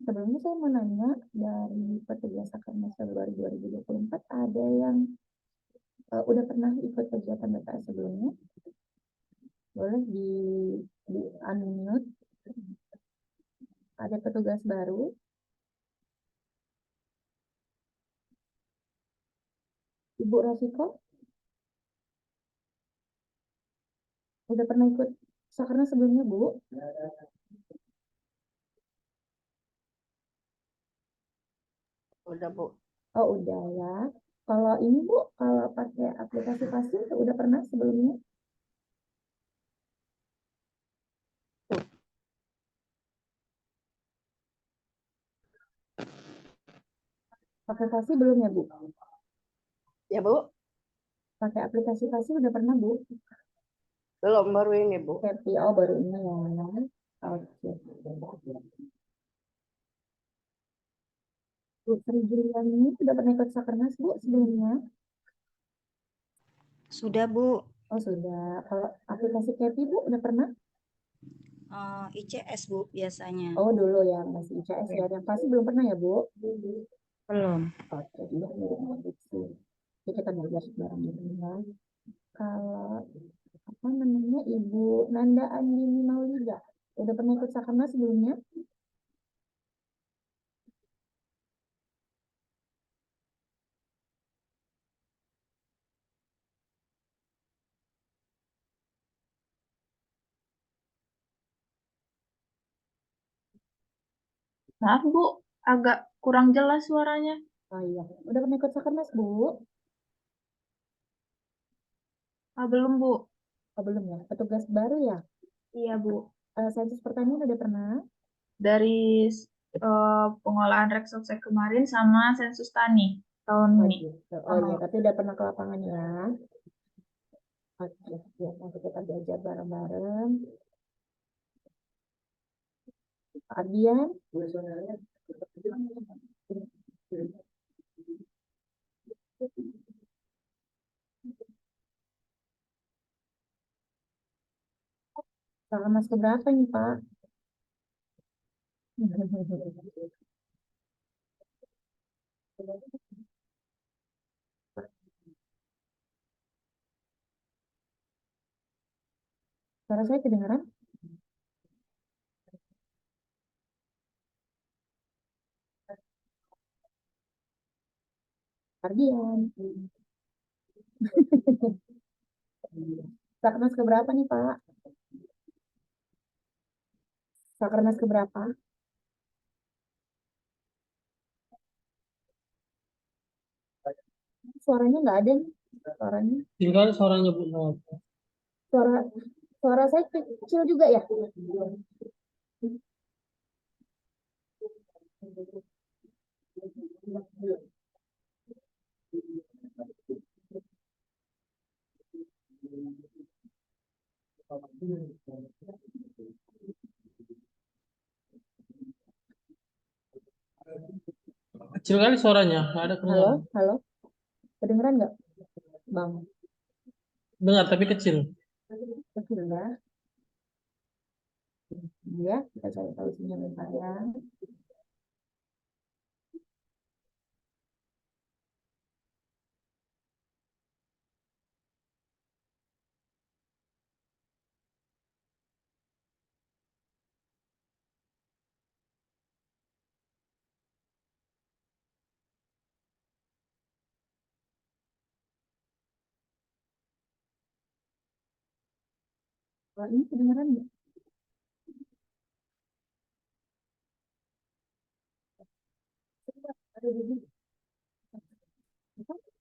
Sebelumnya saya mau nanya, dari petugas Sakernas Februari 2024 ada yang udah pernah ikut kegiatan BPS sebelumnya? Boleh di unmute. Ada petugas baru? Ibu Rosiko udah pernah ikut Sakernas sebelumnya, Bu? Udah, Bu. Oh, udah ya. Kalau ini, Bu, kalau pakai aplikasi Pasti udah pernah sebelumnya? Pakai Pasti belum ya, Bu? Ya, Bu. Pakai aplikasi Pasti udah pernah, Bu? Belum, baru ini, Bu. Happy, oh baru ini ya. Oke. Bu Sri Julian ini sudah pernah ikut Sakernas, Bu, sebelumnya? Sudah, Bu. Oh, sudah. Kalau aplikasi Happy, Bu, udah pernah? ICS, Bu, biasanya. Oh, dulu ya, masih ICS ya. Yang pasti belum pernah ya, Bu? Belum. Oke, iya, mirip sih. Jadi kita belajar bareng-bareng ya. Kalau apa namanya, Ibu Nanda Andini Maulida, udah pernah ikut Sakernas sebelumnya? Maaf Bu, agak kurang jelas suaranya. Oh iya, udah pernah ikut Sakernas, Bu? Belum Bu. Oh, belum ya. Petugas baru ya? Iya Bu. Sensus pertanian udah pernah? Dari pengolahan Reksosek kemarin sama sensus tani tahun Oh ini. gitu. Oh iya, tapi udah pernah ke lapangan ya. Oke, ya, nanti kita belajar bareng-bareng. Adian, Sakernas keberapa nih, Pak? Suara saya kedengaran? Ardian. Sakernas keberapa nih, Pak? Sakernas keberapa? Suaranya nggak ada nih. Suaranya. Tinggal suaranya Bu. Suara suara saya kecil juga ya? Kecil kali suaranya, nggak ada Halo, kedengaran. halo. Kedengeran nggak, Bang? Dengar tapi kecil. Kecil ya. Ya, kita cari solusinya bentar ya. Kalau ini kedengeran nggak? Ada di sini.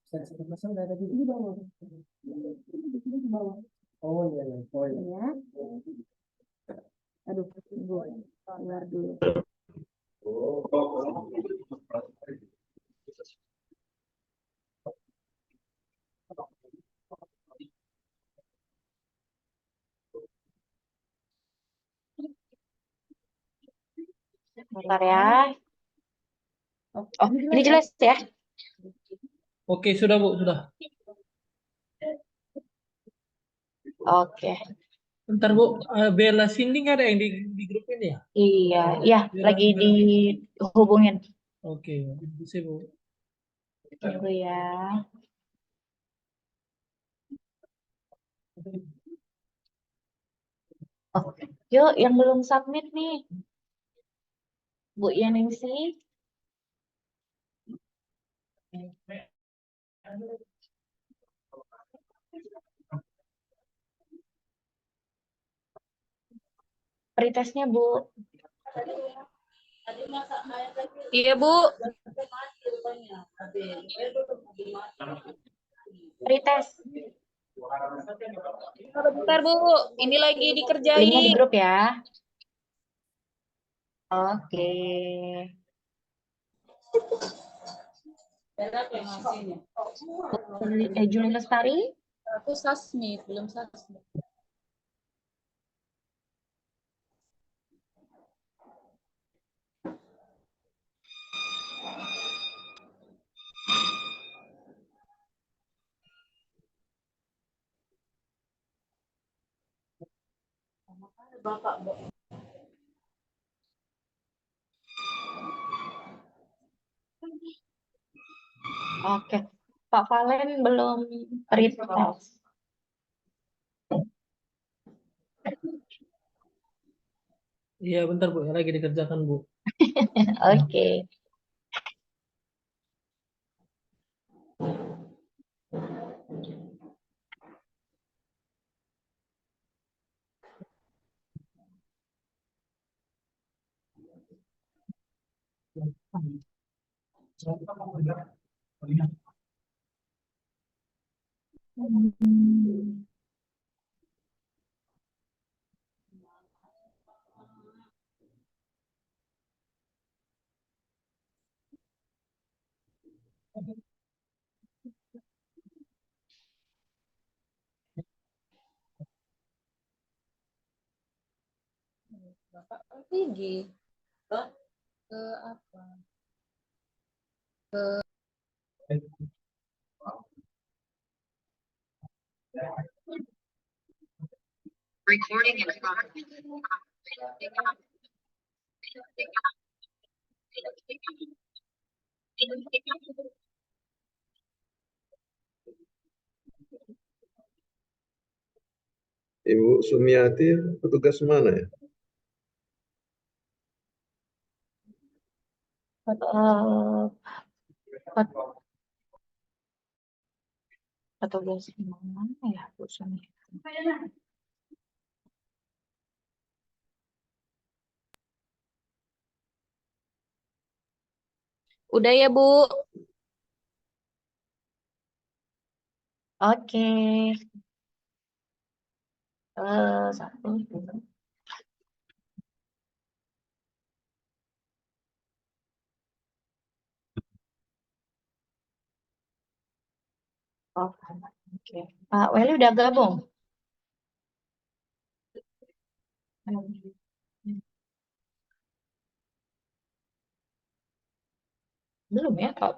Saya masang ada di bawah. Di sini di bawah. Oh iya, iya. Oh iya. Ya. Aduh, tunggu. Keluar dulu. Bentar ya. Oh, Ini jelas ya? Oke, sudah Bu, sudah. Oke. Bentar Bu, Bella Cindy nggak ada yang di grup ini ya? Iya, iya, lagi dihubungin. Oke, bisa Bu. Tunggu ya. Oh, yuk yang belum submit nih. Bu Yaningsi. Pretestnya Bu. Iya, Bu. Pretest. Bentar, Bu. Ini lagi Linknya di dikerjain. grup ya. Oke. Juli Lestari. Aku submit, belum submit. Oke. Pak Valen belum pretest. Iya bentar Bu, lagi dikerjakan Bu. Oke. Hmm. Bapak tinggi. Ke apa? Ibu Sumiati petugas mana ya? Eh, petugas mana ya Bu Sumi? Udah ya, Bu. Oke. Satu. Oh, oke. Pak Weli udah gabung? Belum ya, Pak?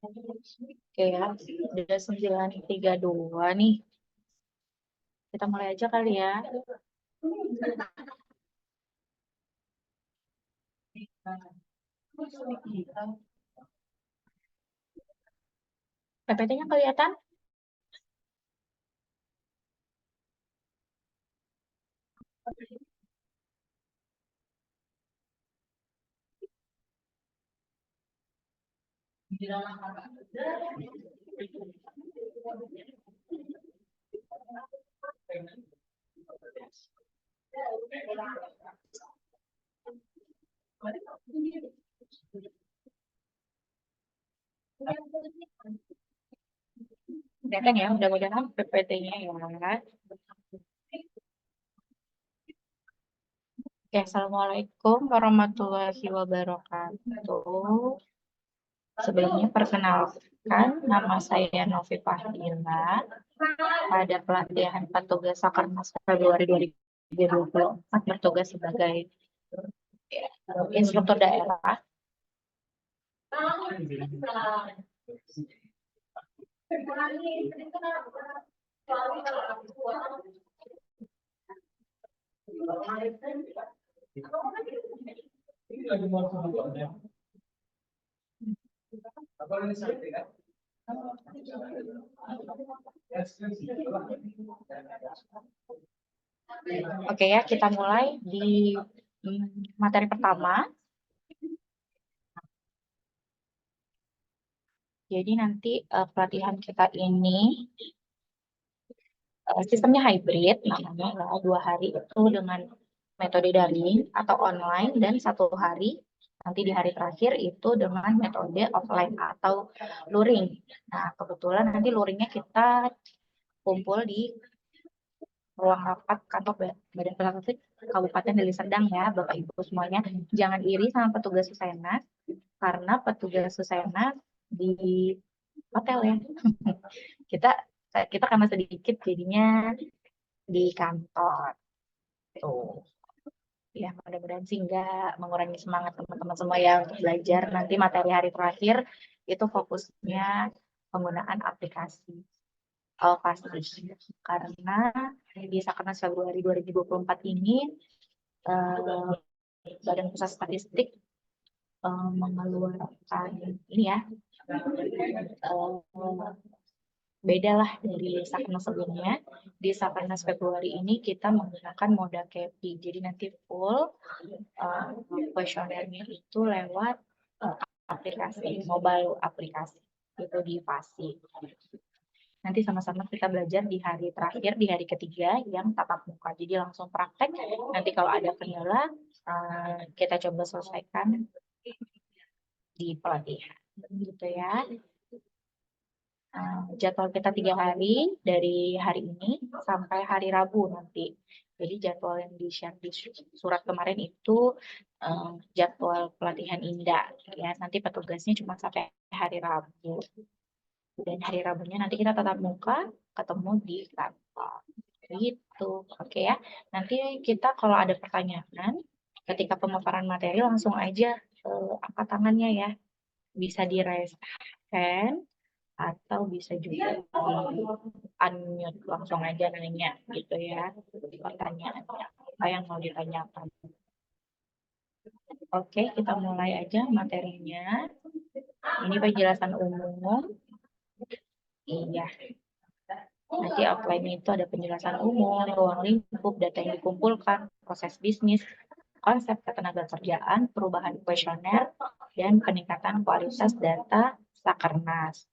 Oke ya, udah 9.32 nih. Kita mulai aja kali ya. PPT-nya kelihatan? Kelihatan ya, mudah-mudahan PPT-nya ya. Oke, Assalamualaikum warahmatullahi wabarakatuh. Sebelumnya perkenalkan, nama saya Novi Fahila. Pada pelatihan petugas Sakernas Februari 2024 bertugas sebagai instruktur daerah. Oke ya, kita mulai di materi pertama. Jadi nanti pelatihan kita ini sistemnya hybrid, namanya 2 hari itu dengan metode daring atau online dan 1 hari nanti di hari terakhir itu dengan metode offline atau luring. Nah, kebetulan nanti luringnya kita kumpul di ruang rapat kantor Badan Pusat Kabupaten Deli Serdang ya, Bapak Ibu semuanya. Jangan iri sama petugas Susenas, karena petugas Susenas di hotel ya. kita karena sedikit jadinya di kantor. Tuh. Ya, mudah-mudahan sih nggak mengurangi semangat teman-teman semua yang untuk belajar. Nanti materi hari terakhir itu fokusnya penggunaan aplikasi pasti. Karena di Sakernas Februari 2024 ini Badan Pusat Statistik mengeluarkan ini ya, beda lah dari Sakernas sebelumnya. Di Sakernas Februari ini kita menggunakan moda KEPI. Jadi nanti full kuesionernya itu lewat aplikasi, mobile aplikasi, itu di FASI. Nanti sama-sama kita belajar di hari terakhir, di hari ketiga yang tatap muka. Jadi langsung praktek. Nanti kalau ada kendala, kita coba selesaikan di pelatihan. Gitu ya. Jadwal kita 3 hari, dari hari ini sampai hari Rabu nanti. Jadi jadwal yang di-share di surat kemarin itu jadwal pelatihan Indah. Ya, nanti petugasnya cuma sampai hari Rabu. Dan hari Rabunya nanti kita tatap muka, ketemu di kantor. Gitu, oke ya. Nanti kita kalau ada pertanyaan, ketika pemaparan materi langsung aja angkat tangannya ya. Bisa di-raise hand, atau bisa juga unmute, langsung aja nanya gitu ya, pertanyaannya apa yang mau ditanyakan. Oke, kita mulai aja materinya. Ini penjelasan umum. Iya. Nanti outline itu ada penjelasan umum, ruang lingkup, data yang dikumpulkan, proses bisnis, konsep ketenaga kerjaan, perubahan kuesioner, dan peningkatan kualitas data Sakernas.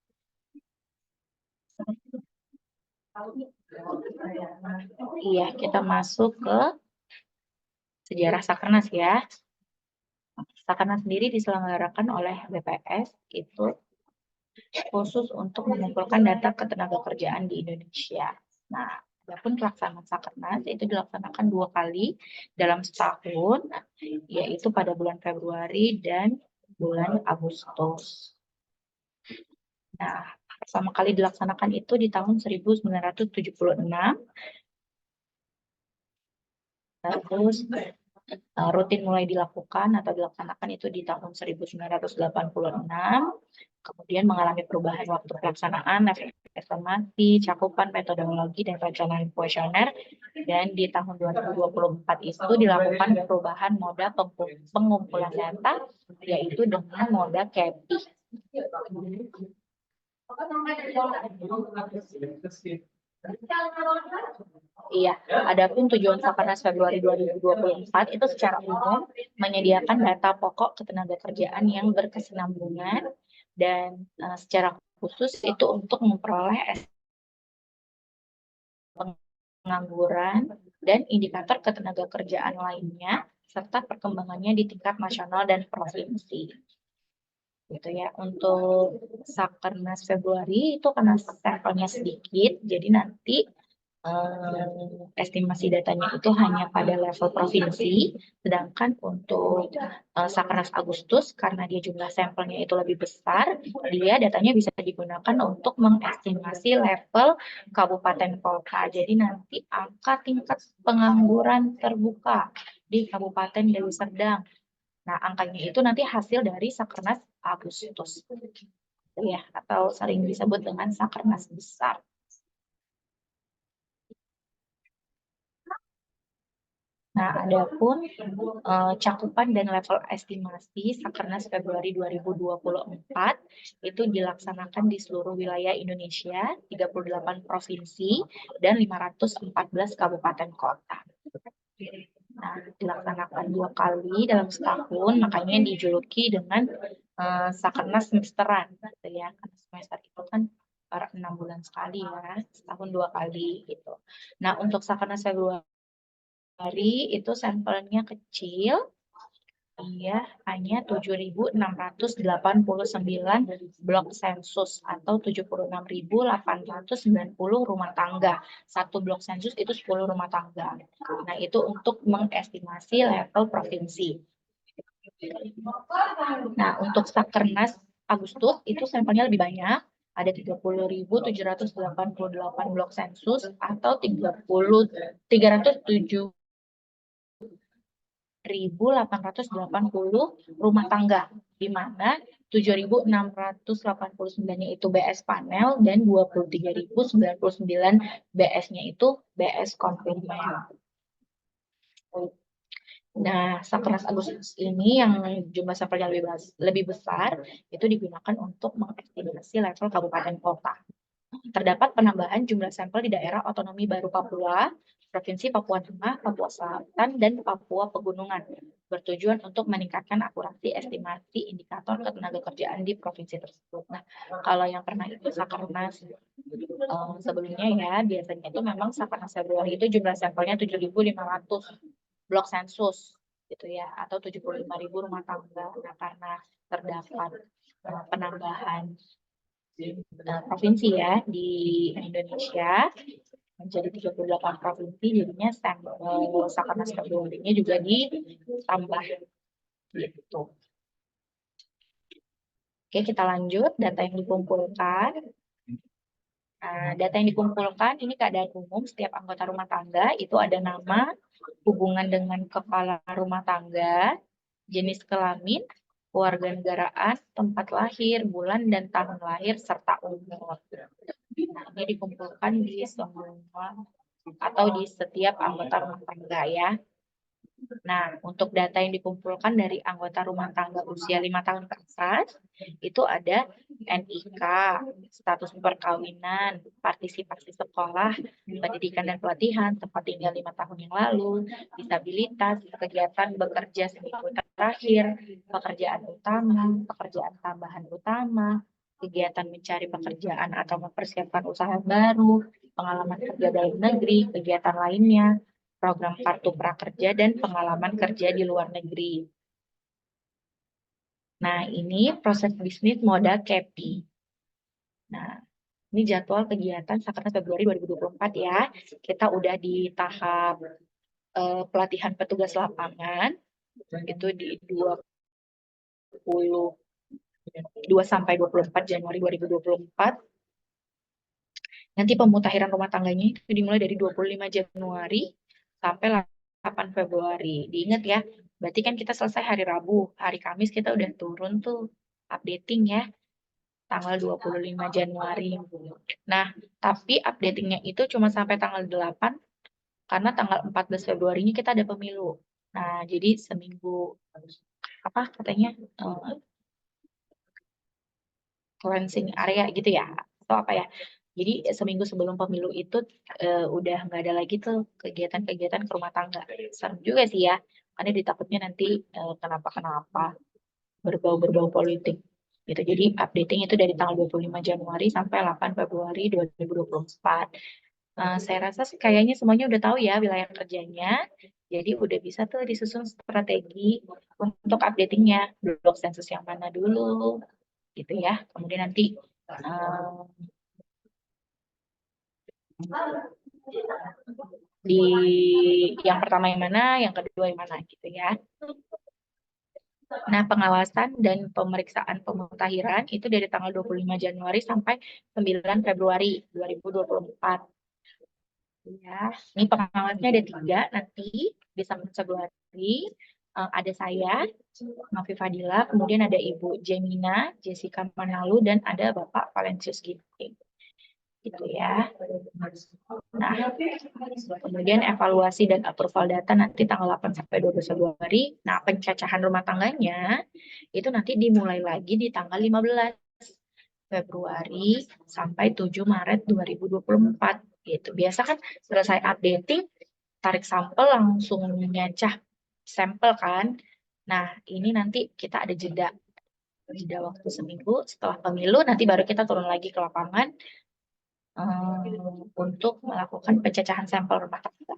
Iya, kita masuk ke sejarah Sakernas ya. Sakernas sendiri diselenggarakan oleh BPS itu khusus untuk mengumpulkan data ketenaga kerjaan di Indonesia. Nah, adapun pelaksanaan Sakernas itu dilaksanakan 2 kali dalam setahun, yaitu pada bulan Februari dan bulan Agustus. Nah, pertama kali dilaksanakan itu di tahun 1976. Terus rutin mulai dilakukan atau dilaksanakan itu di tahun 1986. Kemudian mengalami perubahan waktu pelaksanaan, estimasi, cakupan metodologi dan perencanaan kuesioner, dan di tahun 2024 itu dilakukan perubahan moda pengumpulan data, yaitu dengan moda KEPI. Iya, adapun tujuan Sakernas Februari 2024 itu secara umum menyediakan data pokok ketenagakerjaan yang berkesinambungan dan secara khusus itu untuk memperoleh pengangguran dan indikator ketenagakerjaan lainnya serta perkembangannya di tingkat nasional dan provinsi. Gitu ya. Untuk Sakernas Februari itu karena sampelnya sedikit, jadi nanti estimasi datanya itu hanya pada level provinsi, sedangkan untuk Sakernas Agustus karena dia jumlah sampelnya itu lebih besar, dia datanya bisa digunakan untuk mengestimasi level kabupaten kota. Jadi nanti angka tingkat pengangguran terbuka di Kabupaten Deli Serdang. Nah, angkanya itu nanti hasil dari Sakernas Agustus. Ya, atau sering disebut dengan Sakernas besar. Nah, adapun cakupan dan level estimasi Sakernas Februari 2024 itu dilaksanakan di seluruh wilayah Indonesia, 38 provinsi, dan 514 kabupaten kota. Nah, dilaksanakan 2 kali dalam setahun, makanya dijuluki dengan Sakernas semesteran, gitu ya. Karena semester itu kan per 6 bulan sekali ya, setahun 2 kali gitu. Nah, untuk Sakernas Februari itu sampelnya kecil, ya hanya 7.689 blok sensus atau 76.890 rumah tangga. Satu blok sensus itu 10 rumah tangga. Nah, itu untuk mengestimasi level provinsi. Nah, untuk Sakernas Agustus itu sampelnya lebih banyak. Ada 30.788 blok sensus atau 307.880 rumah tangga, di mana 7.689-nya itu BS panel dan 23.099 BS-nya itu BS konfirmasi. Nah, Sakernas Agustus ini yang jumlah sampelnya lebih besar, itu digunakan untuk mengestimasi level kabupaten kota. Terdapat penambahan jumlah sampel di daerah otonomi baru Papua, Provinsi Papua Tengah, Papua Selatan, dan Papua Pegunungan, bertujuan untuk meningkatkan akurasi estimasi indikator ketenagakerjaan di provinsi tersebut. Nah, kalau yang pernah ikut Sakernas sebelumnya ya, biasanya itu memang Sakernas Februari itu jumlah sampelnya 7.500 blok sensus, gitu ya, atau 75.000 rumah tangga. Nah, karena terdapat penambahan provinsi ya di Indonesia menjadi 38 provinsi, jadinya sampel Sakernas Februari-nya juga ditambah gitu. Oke, kita lanjut data yang dikumpulkan. Nah, data yang dikumpulkan ini keadaan umum setiap anggota rumah tangga itu ada nama, hubungan dengan kepala rumah tangga, jenis kelamin, kewarganegaraan, tempat lahir, bulan dan tahun lahir serta umur. Nah, ini dikumpulkan di semua atau di setiap anggota rumah tangga ya. Nah, untuk data yang dikumpulkan dari anggota rumah tangga usia 5 tahun ke atas, itu ada NIK, status perkawinan, partisipasi sekolah, pendidikan dan pelatihan, tempat tinggal 5 tahun yang lalu, disabilitas, kegiatan bekerja seminggu terakhir, pekerjaan utama, pekerjaan tambahan utama, kegiatan mencari pekerjaan atau mempersiapkan usaha baru, pengalaman kerja dalam negeri, kegiatan lainnya, program kartu prakerja, dan pengalaman kerja di luar negeri. Nah, ini proses bisnis modal KEPI. Nah, ini jadwal kegiatan Sakernas Februari 2024 ya. Kita udah di tahap pelatihan petugas lapangan, itu di 22 sampai 24 Januari 2024. Nanti pemutakhiran rumah tangganya itu dimulai dari 25 Januari sampai 8 Februari. Diingat ya, berarti kan kita selesai hari Rabu, hari Kamis kita udah turun tuh updating ya, tanggal 25 Januari. Nah, tapi updatingnya itu cuma sampai tanggal 8, karena tanggal 14 Februari-nya kita ada pemilu. Nah, jadi seminggu, apa katanya, sequencing area gitu ya, atau apa ya. Jadi seminggu sebelum pemilu itu udah nggak ada lagi tuh kegiatan-kegiatan ke rumah tangga. Serem juga sih ya, karena ditakutnya nanti kenapa-kenapa berbau-berbau politik gitu. Jadi updating itu dari tanggal 25 Januari sampai 8 Februari 2024. Saya rasa sih kayaknya semuanya udah tahu ya wilayah kerjanya. Jadi udah bisa tuh disusun strategi untuk updatingnya. Blok sensus yang mana dulu gitu ya. Kemudian nanti di yang pertama yang mana, yang kedua yang mana gitu ya. Nah, pengawasan dan pemeriksaan pemutahiran itu dari tanggal 25 Januari sampai 9 Februari 2024. Ya, ini pengawasnya ada 3 nanti di Sabtu Februari. Ada saya, Novi Fadila, kemudian ada Ibu Jemina, Jessica Manalu, dan ada Bapak Valencius Ginting. Gitu ya. Nah, kemudian evaluasi dan approval data nanti tanggal 8 sampai 12 Februari. Nah, pencacahan rumah tangganya itu nanti dimulai lagi di tanggal 15 Februari sampai 7 Maret 2024 gitu. Biasa kan selesai updating, tarik sampel langsung nyacah sampel kan. Nah, ini nanti kita ada jeda waktu seminggu setelah pemilu, nanti baru kita turun lagi ke lapangan untuk melakukan pencacahan sampel rumah tangga.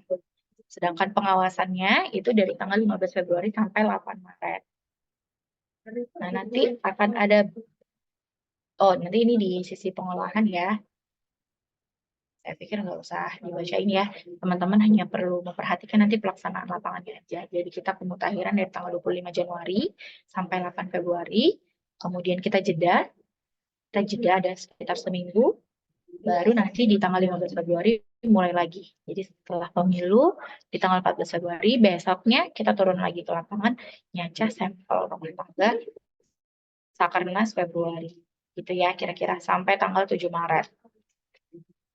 Sedangkan pengawasannya itu dari tanggal 15 Februari sampai 8 Maret. Nah, nanti akan ada, nanti ini di sisi pengolahan ya. Saya pikir nggak usah dibacain ya. Teman-teman hanya perlu memperhatikan nanti pelaksanaan lapangannya aja. Jadi kita pemutahiran dari tanggal 25 Januari sampai 8 Februari. Kemudian kita jeda. Kita jeda ada sekitar seminggu. Baru nanti di tanggal 15 Februari mulai lagi. Jadi setelah pemilu di tanggal 14 Februari, besoknya kita turun lagi ke lapangan nyacah sampel rumah tangga Sakernas Februari. Gitu ya kira-kira sampai tanggal 7 Maret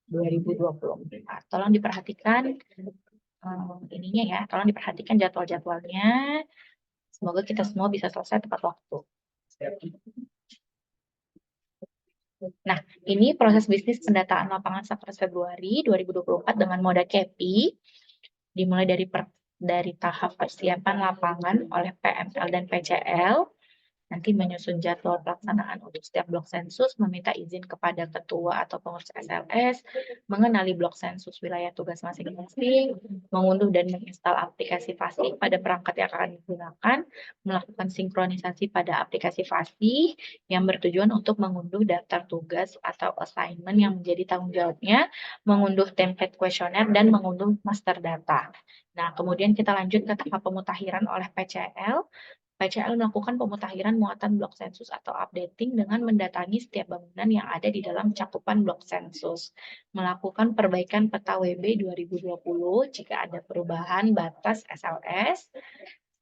2024. Tolong diperhatikan ininya ya, tolong diperhatikan jadwal-jadwalnya. Semoga kita semua bisa selesai tepat waktu. Nah, ini proses bisnis pendataan lapangan Sakernas Februari 2024 dengan moda KEPI dimulai dari tahap persiapan lapangan oleh PML dan PCL. Nanti menyusun jadwal pelaksanaan untuk setiap blok sensus, meminta izin kepada ketua atau pengurus SLS, mengenali blok sensus wilayah tugas masing-masing, mengunduh dan menginstal aplikasi FASIH pada perangkat yang akan digunakan, melakukan sinkronisasi pada aplikasi FASIH yang bertujuan untuk mengunduh daftar tugas atau assignment yang menjadi tanggung jawabnya, mengunduh template kuesioner, dan mengunduh master data. Nah, kemudian kita lanjut ke tahap pemutahiran oleh PCL. PCL melakukan pemutahiran muatan blok sensus atau updating dengan mendatangi setiap bangunan yang ada di dalam cakupan blok sensus. Melakukan perbaikan peta WB 2020 jika ada perubahan batas SLS.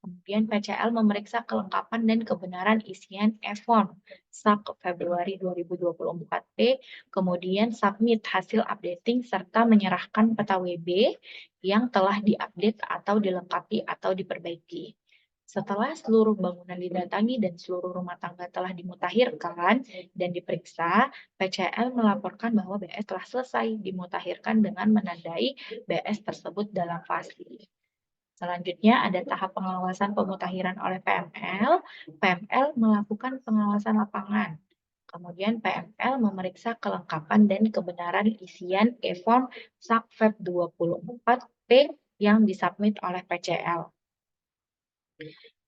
Kemudian PCL memeriksa kelengkapan dan kebenaran isian e-form SAK Februari 2024P, kemudian submit hasil updating serta menyerahkan peta WB yang telah diupdate atau dilengkapi atau diperbaiki. Setelah seluruh bangunan didatangi dan seluruh rumah tangga telah dimutahirkan dan diperiksa, PCL melaporkan bahwa BS telah selesai dimutahirkan dengan menandai BS tersebut dalam FASIH. Selanjutnya ada tahap pengawasan pemutahiran oleh PML. PML melakukan pengawasan lapangan. Kemudian PML memeriksa kelengkapan dan kebenaran isian e-form SAK Feb 24P yang disubmit oleh PCL.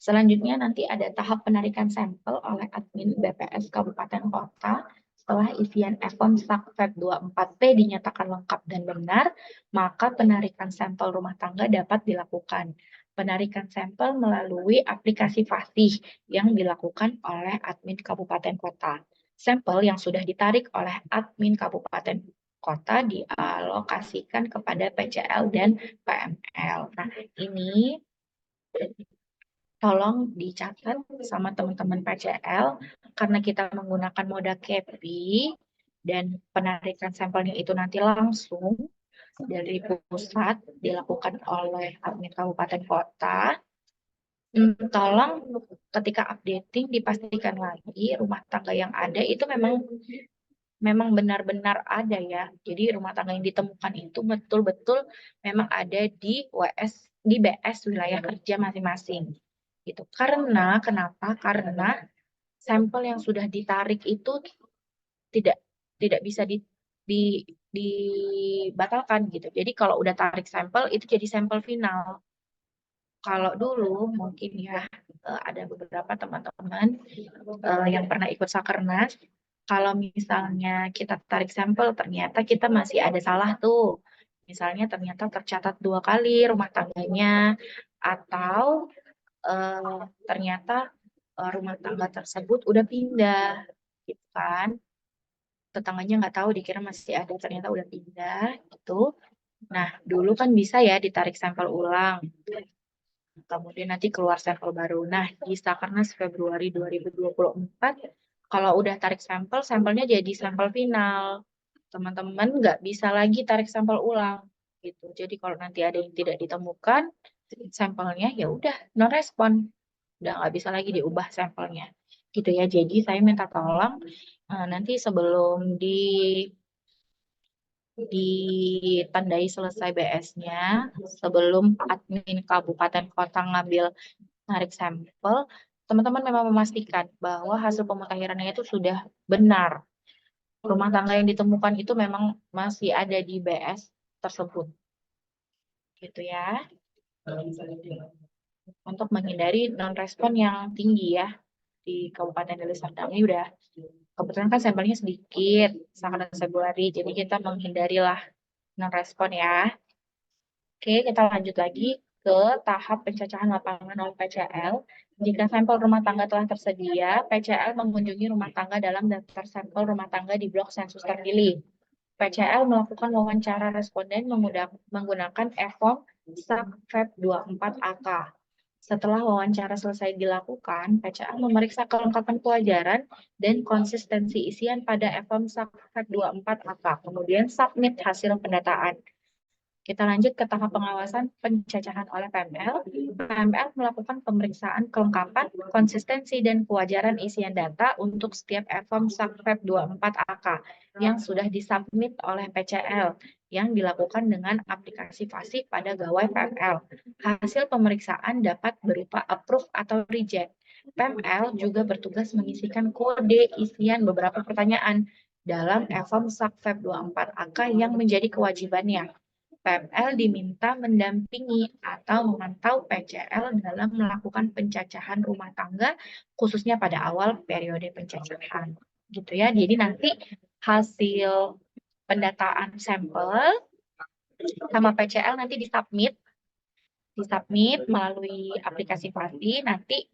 Selanjutnya nanti ada tahap penarikan sampel oleh admin BPS Kabupaten Kota. Setelah isian e-form SAK Feb 24P dinyatakan lengkap dan benar, maka penarikan sampel rumah tangga dapat dilakukan. Penarikan sampel melalui aplikasi FASIH yang dilakukan oleh admin Kabupaten Kota. Sampel yang sudah ditarik oleh admin Kabupaten Kota dialokasikan kepada PCL dan PML. Nah, ini tolong dicatat sama teman-teman PCL karena kita menggunakan moda KEPI dan penarikan sampelnya itu nanti langsung dari pusat dilakukan oleh admin kabupaten kota. tolong ketika updating dipastikan lagi rumah tangga yang ada itu memang benar-benar ada ya. Jadi rumah tangga yang ditemukan itu betul-betul memang ada di BS wilayah kerja masing-masing. Gitu. Karena kenapa? Karena sampel yang sudah ditarik itu tidak bisa dibatalkan gitu. Jadi kalau udah tarik sampel itu jadi sampel final. Kalau dulu mungkin ya ada beberapa teman-teman yang pernah ikut Sakernas, kalau misalnya kita tarik sampel ternyata kita masih ada salah tuh. Misalnya ternyata tercatat 2 kali rumah tangganya atau ternyata rumah tangga tersebut udah pindah gitu kan. Tetangganya nggak tahu dikira masih ada ternyata udah pindah gitu. Nah, dulu kan bisa ya ditarik sampel ulang. Kemudian nanti keluar sampel baru. Nah, di Sakernas Februari 2024, kalau udah tarik sampel, sampelnya jadi sampel final. Teman-teman nggak bisa lagi tarik sampel ulang. Gitu. Jadi kalau nanti ada yang tidak ditemukan, sampelnya ya udah non respon. Udah nggak bisa lagi diubah sampelnya. Gitu ya. Jadi saya minta tolong nanti sebelum ditandai selesai BS-nya, sebelum admin kabupaten kota ngambil narik sampel, teman-teman memang memastikan bahwa hasil pemutahirannya itu sudah benar. Rumah tangga yang ditemukan itu memang masih ada di BS tersebut. Gitu ya. Untuk menghindari non-respon yang tinggi ya. Di Kabupaten Deli Serdang ini udah kebetulan kan sampelnya sedikit, sangat Februari, jadi kita menghindarilah non-respon ya. Oke, kita lanjut lagi ke tahap pencacahan lapangan oleh PCL. Jika sampel rumah tangga telah tersedia, PCL mengunjungi rumah tangga dalam daftar sampel rumah tangga di blok sensus terpilih. PCL melakukan wawancara responden menggunakan e-form SAK-FEB 24AK. Setelah wawancara selesai dilakukan, PCL memeriksa kelengkapan pelajaran dan konsistensi isian pada e-form SAK-FEB 24AK. Kemudian submit hasil pendataan. Kita lanjut ke tahap pengawasan pencacahan oleh PML. PML melakukan pemeriksaan kelengkapan, konsistensi, dan kewajaran isian data untuk setiap e-form SAK-FEB 24AK yang sudah disubmit oleh PCL yang dilakukan dengan aplikasi FASIF pada gawai PML. Hasil pemeriksaan dapat berupa approve atau reject. PML juga bertugas mengisikan kode isian beberapa pertanyaan dalam e-form SAK-FEB 24AK yang menjadi kewajibannya. PML diminta mendampingi atau memantau PCL dalam melakukan pencacahan rumah tangga, khususnya pada awal periode pencacahan. Gitu ya. Jadi nanti hasil pendataan sampel sama PCL nanti disubmit melalui aplikasi Fasi. Nanti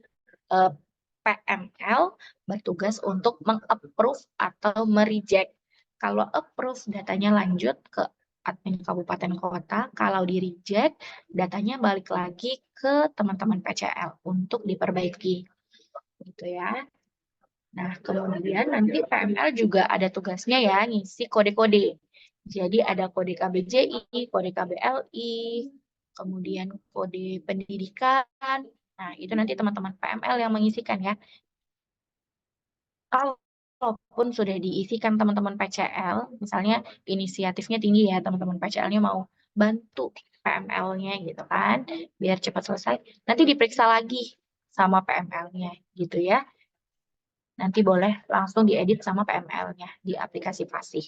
PML bertugas untuk meng-approve atau mereject. Kalau approve datanya lanjut ke admin kabupaten kota, kalau di reject datanya balik lagi ke teman-teman PCL untuk diperbaiki. Gitu ya. Nah, kemudian nanti PML juga ada tugasnya ya ngisi kode-kode. Jadi ada kode KBJI, kode KBLI, kemudian kode pendidikan. Nah, itu nanti teman-teman PML yang mengisikan ya. Kalaupun sudah diisikan teman-teman PCL, misalnya inisiatifnya tinggi ya, teman-teman PCL-nya mau bantu PML-nya gitu kan, biar cepat selesai, nanti diperiksa lagi sama PML-nya gitu ya. Nanti boleh langsung diedit sama PML-nya di aplikasi Fasi.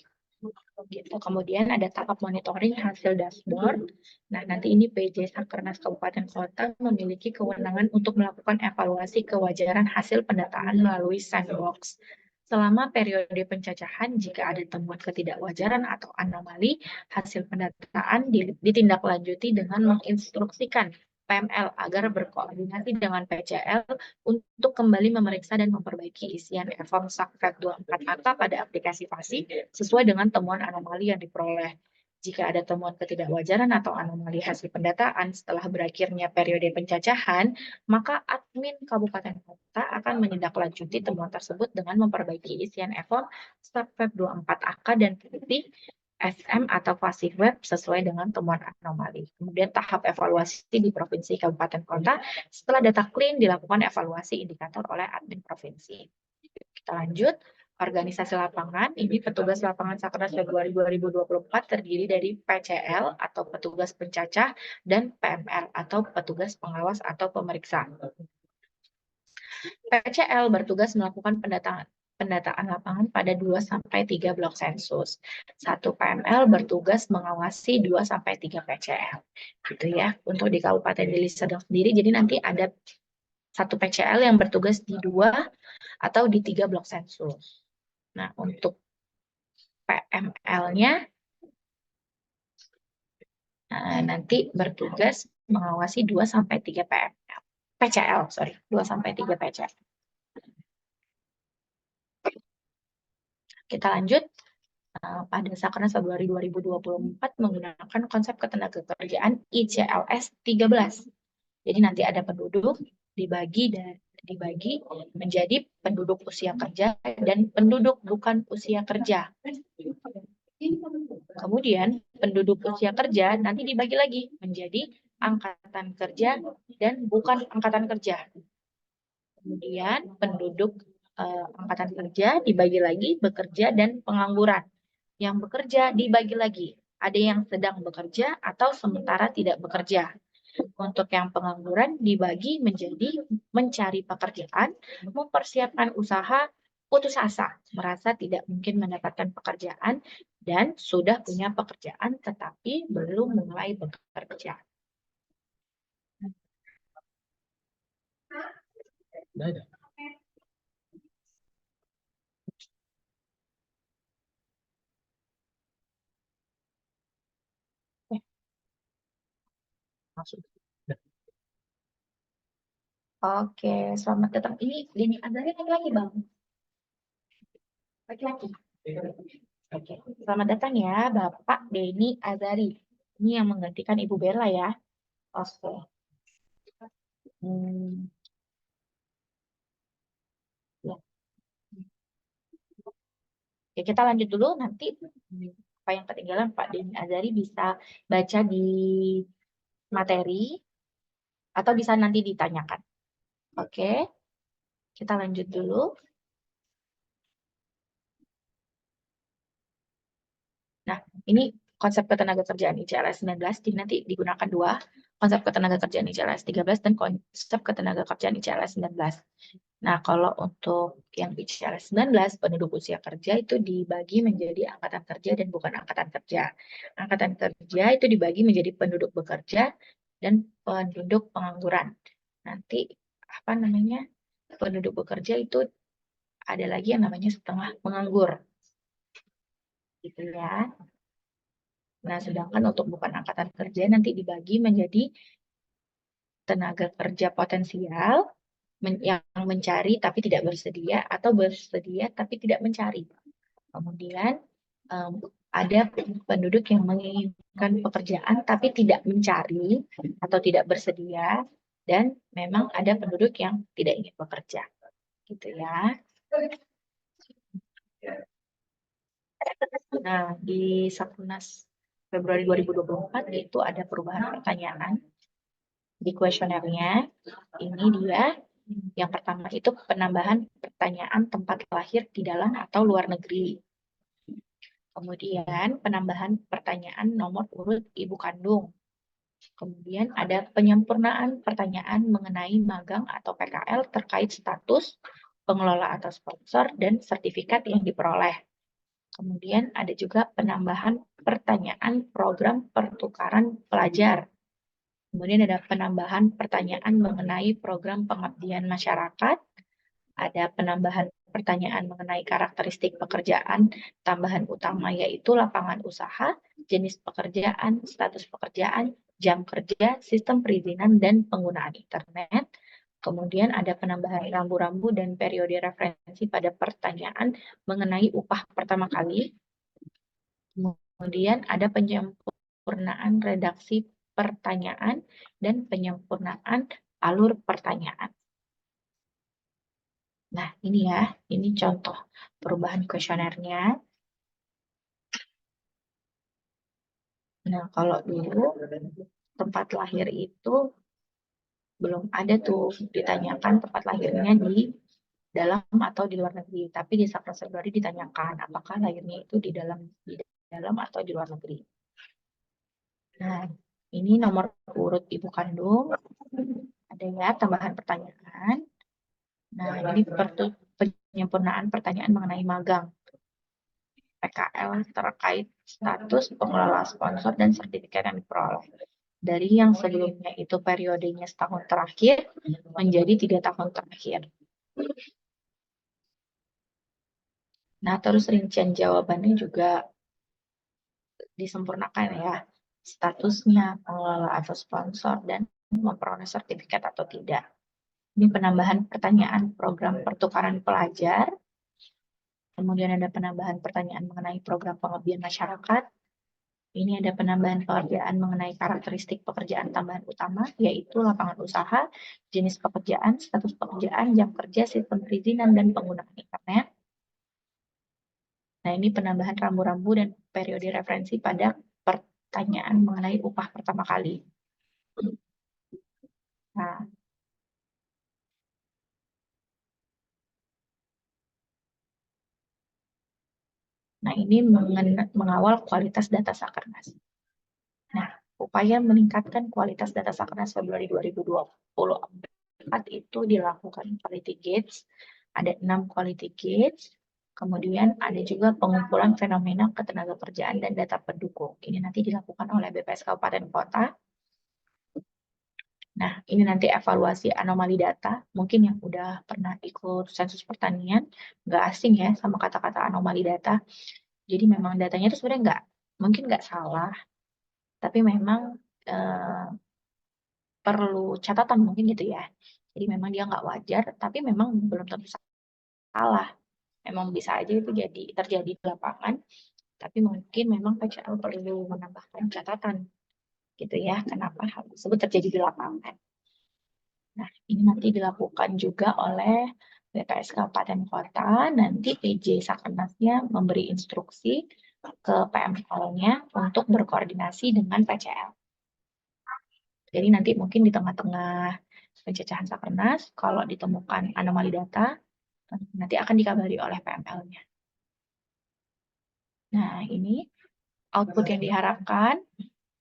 Gitu. Kemudian ada tahap monitoring hasil dashboard. Nah, nanti ini PJ Sakernas Kabupaten Kota memiliki kewenangan untuk melakukan evaluasi kewajaran hasil pendataan melalui sandbox. Selama periode pencacahan, jika ada temuan ketidakwajaran atau anomali, hasil pendataan ditindaklanjuti dengan menginstruksikan PML agar berkoordinasi dengan PCL untuk kembali memeriksa dan memperbaiki isian e-form SAK-FEB 24AK pada aplikasi Fasi sesuai dengan temuan anomali yang diperoleh. Jika ada temuan ketidakwajaran atau anomali hasil pendataan setelah berakhirnya periode pencacahan, maka admin kabupaten kota akan menindaklanjuti temuan tersebut dengan memperbaiki isian e-form SAK-FEB 24AK dan bukti SM atau pasif web sesuai dengan temuan anomali. Kemudian tahap evaluasi di provinsi, kabupaten, kota. Setelah data clean, dilakukan evaluasi indikator oleh admin provinsi. Kita lanjut. Organisasi lapangan, ini petugas lapangan Sakernas Februari 2024 terdiri dari PCL atau petugas pencacah dan PML atau petugas pengawas atau pemeriksa. PCL bertugas melakukan pendataan lapangan pada 2-3 blok sensus. 1 PML bertugas mengawasi 2-3 PCL. Gitu ya. Untuk di Kabupaten Deli Serdang sendiri, jadi nanti ada 1 PCL yang bertugas di 2 atau di 3 blok sensus. Nah, untuk PML-nya nanti bertugas mengawasi 2-3 PCL, 2-3 PCL. Kita lanjut. Pada Sakernas Februari 2024 menggunakan konsep ketenagakerjaan ICLS 13. Jadi nanti ada penduduk dibagi menjadi penduduk usia kerja dan penduduk bukan usia kerja. Kemudian penduduk usia kerja nanti dibagi lagi menjadi angkatan kerja dan bukan angkatan kerja. Kemudian penduduk angkatan kerja dibagi lagi bekerja dan pengangguran. Yang bekerja dibagi lagi. Ada yang sedang bekerja atau sementara tidak bekerja. Untuk yang pengangguran dibagi menjadi mencari pekerjaan, mempersiapkan usaha, putus asa, merasa tidak mungkin mendapatkan pekerjaan, dan sudah punya pekerjaan tetapi belum mulai bekerja. Ada. Masuk. Oke, selamat datang. Ini Dini Azari laki-laki, Bang. Laki-laki. Oke, selamat datang ya, Bapak Deni Azari. Ini yang menggantikan Ibu Bella ya. Oke. Ya. Oke, kita lanjut dulu. Nanti apa yang ketinggalan Pak Deni Azari bisa baca di materi atau bisa nanti ditanyakan. Oke, kita lanjut dulu. Nah, ini konsep ketenagakerjaan ICLS 19, jadi nanti digunakan 2, konsep ketenagakerjaan ICLS 13 dan konsep ketenagakerjaan ICLS 19. Nah, kalau untuk yang ICLS 19, penduduk usia kerja itu dibagi menjadi angkatan kerja dan bukan angkatan kerja. Angkatan kerja itu dibagi menjadi penduduk bekerja dan penduduk pengangguran. Nanti, penduduk bekerja itu ada lagi yang namanya setengah penganggur. Gitu ya. Nah, sedangkan untuk bukan angkatan kerja nanti dibagi menjadi tenaga kerja potensial yang mencari tapi tidak bersedia atau bersedia tapi tidak mencari. Kemudian ada penduduk yang menginginkan pekerjaan tapi tidak mencari atau tidak bersedia, dan memang ada penduduk yang tidak ingin bekerja. Gitu ya. Nah, di Sakernas Februari 2024 itu ada perubahan pertanyaan di kuesionernya. Ini dia. Yang pertama itu penambahan pertanyaan tempat lahir di dalam atau luar negeri. Kemudian penambahan pertanyaan nomor urut ibu kandung. Kemudian ada penyempurnaan pertanyaan mengenai magang atau PKL terkait status, pengelola atau sponsor, dan sertifikat yang diperoleh. Kemudian ada juga penambahan pertanyaan program pertukaran pelajar. Kemudian ada penambahan pertanyaan mengenai program pengabdian masyarakat. Ada penambahan pertanyaan mengenai karakteristik pekerjaan tambahan utama, yaitu lapangan usaha, jenis pekerjaan, status pekerjaan, jam kerja, sistem perizinan, dan penggunaan internet. Kemudian ada penambahan rambu-rambu dan periode referensi pada pertanyaan mengenai upah pertama kali. Kemudian ada penyempurnaan redaksi pertanyaan dan penyempurnaan alur pertanyaan. Nah, ini ya, ini contoh perubahan kuesionernya. Nah, kalau dulu tempat lahir itu belum ada tuh ditanyakan tempat lahirnya di dalam atau di luar negeri. Tapi di Sakrnas Februari ditanyakan apakah lahirnya itu di dalam atau di luar negeri. Nah, ini nomor urut ibu kandung. Ada ya tambahan pertanyaan. Nah, ini penyempurnaan pertanyaan mengenai magang. PKL terkait status pengelola sponsor dan sertifikat yang diperoleh. Dari yang sebelumnya itu periodenya setahun terakhir menjadi 3 tahun terakhir. Nah, terus rincian jawabannya juga disempurnakan ya. Statusnya pengelola atau sponsor dan memperoleh sertifikat atau tidak. Ini penambahan pertanyaan program pertukaran pelajar. Kemudian ada penambahan pertanyaan mengenai program pengabdian masyarakat. Ini ada penambahan pekerjaan mengenai karakteristik pekerjaan tambahan utama, yaitu lapangan usaha, jenis pekerjaan, status pekerjaan, jam kerja, sistem perizinan, dan penggunaan internet. Nah, ini penambahan rambu-rambu dan periode referensi pada pertanyaan mengenai upah pertama kali. Nah, ini mengawal kualitas data Sakernas. Nah, upaya meningkatkan kualitas data Sakernas Februari 2024 itu dilakukan quality gates. Ada 6 quality gates. Kemudian ada juga pengumpulan fenomena ketenagakerjaan dan data pendukung. Ini nanti dilakukan oleh BPS Kabupaten Kota. Nah, ini nanti evaluasi anomali data. Mungkin yang udah pernah ikut sensus pertanian, nggak asing ya sama kata-kata anomali data. Jadi memang datanya itu sebenarnya mungkin nggak salah, tapi memang perlu catatan mungkin gitu ya. Jadi memang dia nggak wajar, tapi memang belum tentu salah. Memang bisa aja itu terjadi di lapangan, tapi mungkin memang PCL perlu menambahkan catatan gitu ya, kenapa hal tersebut terjadi di lapangan. Nah, ini nanti dilakukan juga oleh BPS Kabupaten Kota, nanti PJ Sakernasnya memberi instruksi ke PML-nya untuk berkoordinasi dengan PCL. Jadi nanti mungkin di tengah-tengah pencecahan Sakernas, kalau ditemukan anomali data, nanti akan dikabari oleh PML-nya. Nah, ini output yang diharapkan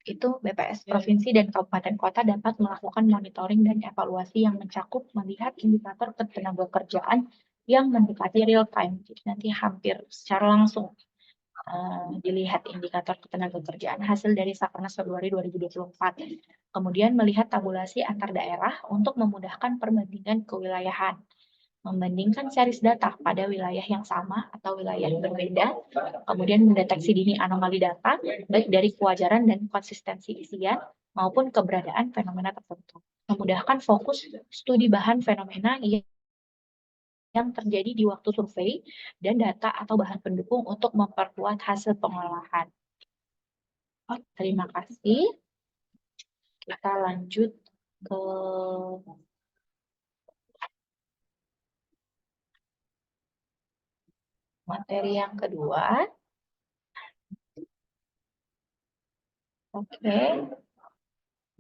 itu BPS Provinsi dan Kabupaten Kota dapat melakukan monitoring dan evaluasi yang mencakup melihat indikator ketenagakerjaan yang mendekati real time. Jadi nanti hampir secara langsung dilihat indikator ketenagakerjaan hasil dari Sakernas Februari 2024. Kemudian melihat tabulasi antar daerah untuk memudahkan perbandingan kewilayahan. Membandingkan series data pada wilayah yang sama atau wilayah yang berbeda, kemudian mendeteksi dini anomali data, baik dari kewajaran dan konsistensi isian, maupun keberadaan fenomena tertentu. Memudahkan fokus studi bahan fenomena yang terjadi di waktu survei dan data atau bahan pendukung untuk memperkuat hasil pengolahan. Terima kasih. Kita lanjut ke materi yang kedua. Oke.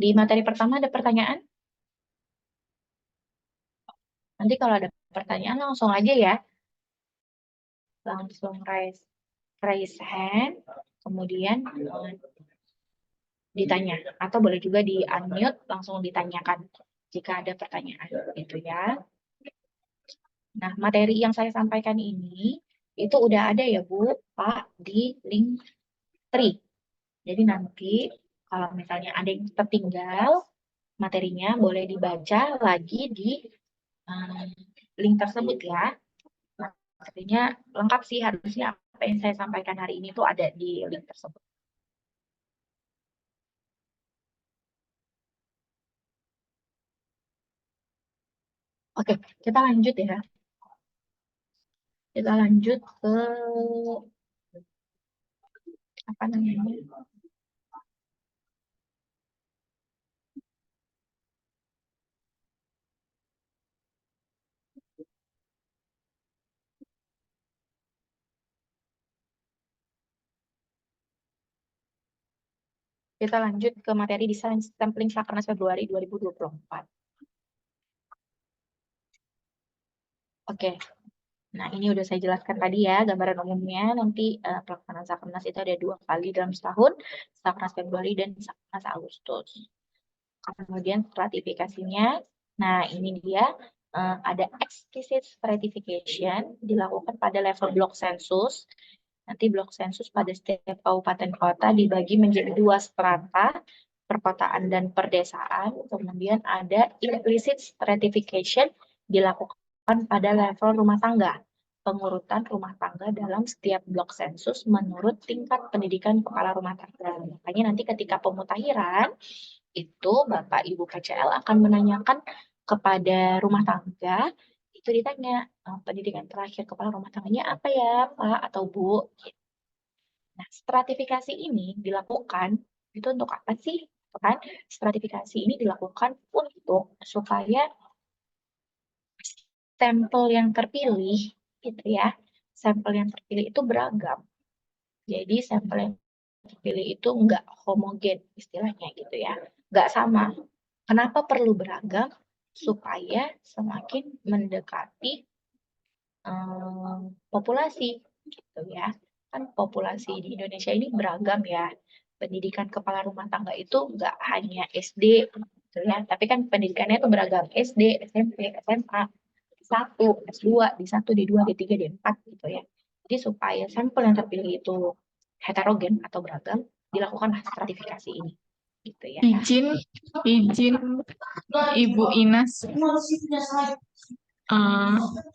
Di materi pertama ada pertanyaan? Nanti kalau ada pertanyaan langsung aja ya. Langsung raise hand, kemudian ditanya. Atau boleh juga di unmute, langsung ditanyakan jika ada pertanyaan. Gitu ya. Nah, materi yang saya sampaikan ini, itu udah ada ya Bu, Pak, di link 3. Jadi nanti kalau misalnya ada yang tertinggal, materinya boleh dibaca lagi di link tersebut ya. Artinya lengkap sih, harusnya apa yang saya sampaikan hari ini tuh ada di link tersebut. Oke, kita lanjut ya. Kita lanjut ke apa namanya? Kita lanjut ke materi desain sampling Sakernas Februari 2024. Oke. Nah, ini udah saya jelaskan tadi ya, gambaran umumnya. Nanti pelaksanaan Sakernas itu ada 2 kali dalam setahun, Sakernas Februari dan Sakernas Agustus. Kemudian stratifikasinya, nah ini dia, ada explicit stratification dilakukan pada level blok sensus. Nanti blok sensus pada setiap kabupaten kota dibagi menjadi 2 strata, perkotaan dan perdesaan. Kemudian ada implicit stratification dilakukan pada level rumah tangga. Pengurutan rumah tangga dalam setiap blok sensus menurut tingkat pendidikan kepala rumah tangga. Makanya nanti ketika pemutakhiran, itu Bapak Ibu KCL akan menanyakan kepada rumah tangga, itu ditanya, pendidikan terakhir kepala rumah tangganya apa ya Pak atau Bu? Nah, stratifikasi ini dilakukan, itu untuk apa sih? Kan? Stratifikasi ini dilakukan untuk supaya sampel yang terpilih, gitu ya, sampel yang terpilih itu beragam. Jadi sampel yang terpilih itu nggak homogen istilahnya gitu ya, nggak sama. Kenapa perlu beragam? Supaya semakin mendekati populasi gitu ya. Kan populasi di Indonesia ini beragam ya. Pendidikan kepala rumah tangga itu nggak hanya SD gitu ya, tapi kan pendidikannya itu beragam, SD, SMP, SMA, S1, S2, D1, D2, D3, D4 gitu ya. Jadi supaya sampel yang terpilih itu heterogen atau beragam, dilakukan stratifikasi ini gitu ya. Izin Ibu Inas.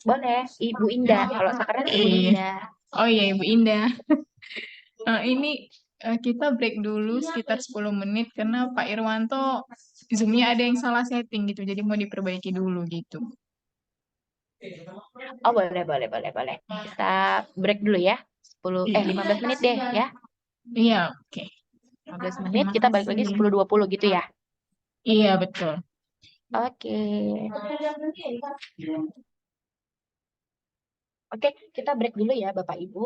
Boleh, Ibu Indah. Kalau sekarang Ibu Iya. Indah. Oh iya Ibu Indah. Ini kita break dulu sekitar 10 menit karena Pak Irwanto Zoom-nya ada yang salah setting gitu, jadi mau diperbaiki dulu gitu. Oh, boleh. Kita break dulu ya. 15 menit deh ya. Iya, oke. 15 menit, kita balik lagi 10.20 gitu ya. Iya, betul. Oke. Oke, kita break dulu ya Bapak Ibu.